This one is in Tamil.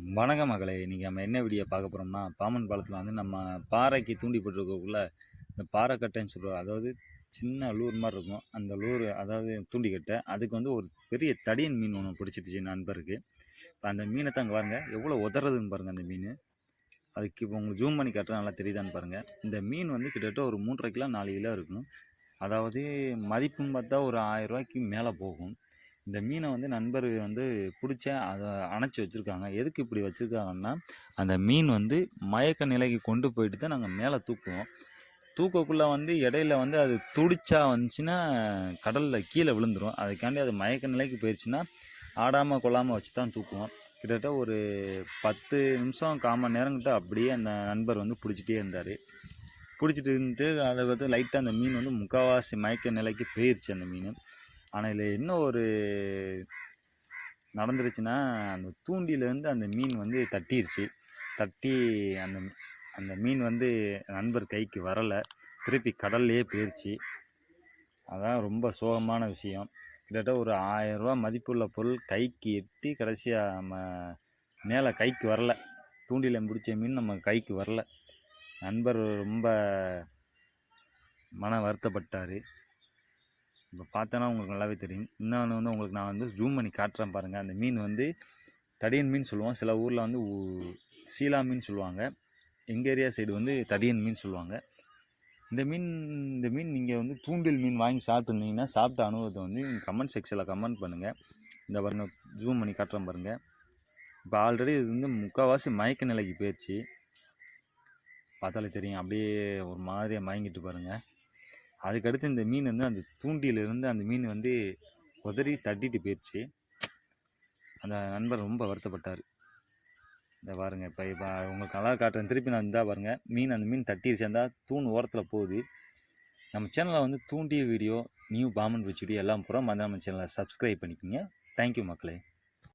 வணக்கம் மகளே! இன்னைக்கு நம்ம என்ன வீடியோ பார்க்க போறோம்னா, பாம்பன் பாலத்தில வந்து நம்ம பாறைக்கு தூண்டி போட்டுருக்கக்குள்ள, இந்த பாறைக்கட்டைன்னு சொல்லுவாங்க. அதாவது சின்ன லூர் மாரி இருக்கும். அந்த லூர் அதாவது தூண்டிக்கட்டை, அதுக்கு வந்து ஒரு பெரிய தடியன் மீன் ஒண்ணு பிடிச்சிருச்சு நண்பருக்கு. இப்ப அந்த மீன தான் அங்க பாருங்க, எவ்வளோ உதறுதுன்னு பாருங்க அந்த மீனு. அதுக்கு இப்போ உங்களுக்கு ஜூம் பண்ணி காட்டுறேன் நல்லா தெரியுதான்னு பாருங்க. இந்த மீன் வந்து கிட்டத்தட்ட ஒரு 3 1/2 கிலோ, 4 கிலோ இருக்கும். அதாவது மதிப்புன்னு பார்த்தா ஒரு ரூ. 1000க்கு மேல போகும். இந்த மீனை வந்து நண்பர் வந்து பிடிச்ச அதை அணைச்சி வச்சுருக்காங்க. எதுக்கு இப்படி வச்சுருக்காங்கன்னா, அந்த மீன் வந்து மயக்க நிலைக்கு கொண்டு போயிட்டு தான் நாங்கள் மேலே தூக்குவோம். தூக்கக்குள்ளே வந்து இடையில வந்து அது துடிச்சா வந்துச்சுன்னா கடலில் கீழே விழுந்துடும். அதுக்காண்டி அது மயக்க நிலைக்கு போயிடுச்சுன்னா ஆடாமல் கொள்ளாமல் வச்சு தான் தூக்குவோம். கிட்டத்தட்ட ஒரு 10 நிமிஷம் 1/4 மணி நேரங்கிட்ட அப்படியே அந்த நண்பர் வந்து பிடிச்சிட்டே இருந்தார். பிடிச்சிட்டு இருந்துட்டு அதை வந்து லைட்டாக அந்த மீன் வந்து முக்கால்வாசி மயக்க நிலைக்கு போயிடுச்சு அந்த மீன். ஆனால் இதில் என்ன ஒரு நடந்துருச்சுன்னா, அந்த தூண்டிலேருந்து அந்த மீன் வந்து தட்டிருச்சு. தட்டி அந்த அந்த மீன் வந்து நண்பர் கைக்கு வரலை. திருப்பி கடல்லையே போயிருச்சு. அதான் ரொம்ப சோகமான விஷயம். கிட்டத்தட்ட ஒரு ரூ. 1000 மதிப்புள்ள பொருள் கைக்கு எட்டி கடைசியாக நம்ம மேலே கைக்கு வரல. தூண்டில பிடிச்ச மீன் நம்ம கைக்கு வரல. நண்பர் ரொம்ப மன வருத்தப்பட்டார். இப்போ பார்த்தோன்னா உங்களுக்கு நல்லாவே தெரியும். இன்னொன்று வந்து உங்களுக்கு நான் வந்து ஜூம் பண்ணி காட்டுறேன் பாருங்கள். அந்த மீன் வந்து தடியன் மீன் சொல்லுவோம். சில ஊரில் வந்து சீலா மீன் சொல்லுவாங்க. எங்கள் ஏரியா சைடு வந்து தடியன் மீன் சொல்லுவாங்க. இந்த மீன் நீங்கள் வந்து தூண்டில் மீன் வாங்கி சாப்பிட்டுருந்தீங்கன்னா சாப்பிட்ட அனுபவத்தை வந்து கமெண்ட் செக்ஷனில் கமெண்ட் பண்ணுங்கள். இந்த பாருங்கள் ஜூம் பண்ணி காட்டுறேன் பாருங்கள். இப்போ ஆல்ரெடி இது வந்து முக்கால்வாசி மயக்க நிலைக்கு போயிடுச்சு. பார்த்தாலே தெரியும். அப்படியே ஒரு மாதிரியாக மயங்கிட்டு பாருங்கள். அதுக்கடுத்து இந்த மீன் வந்து அந்த தூண்டிலிருந்து அந்த மீன் வந்து உதறி தட்டிட்டு போயிடுச்சு. அந்த நண்பர் ரொம்ப வருத்தப்பட்டார். இந்த பாருங்கள் இப்போ உங்களுக்கு நல்லா காட்டுறேன். திருப்பி நான் இருந்தால் பாருங்கள் அந்த மீன் தட்டிடுச்சு. அந்த தூண் ஓரத்தில் போகுது. நம்ம சேனலில் வந்து தூண்டிய video, new Pamban beach video எல்லாம் போகிறோம். வந்து நம்ம சேனலை சப்ஸ்கிரைப் பண்ணிக்கோங்க. தேங்க்யூ மக்களே.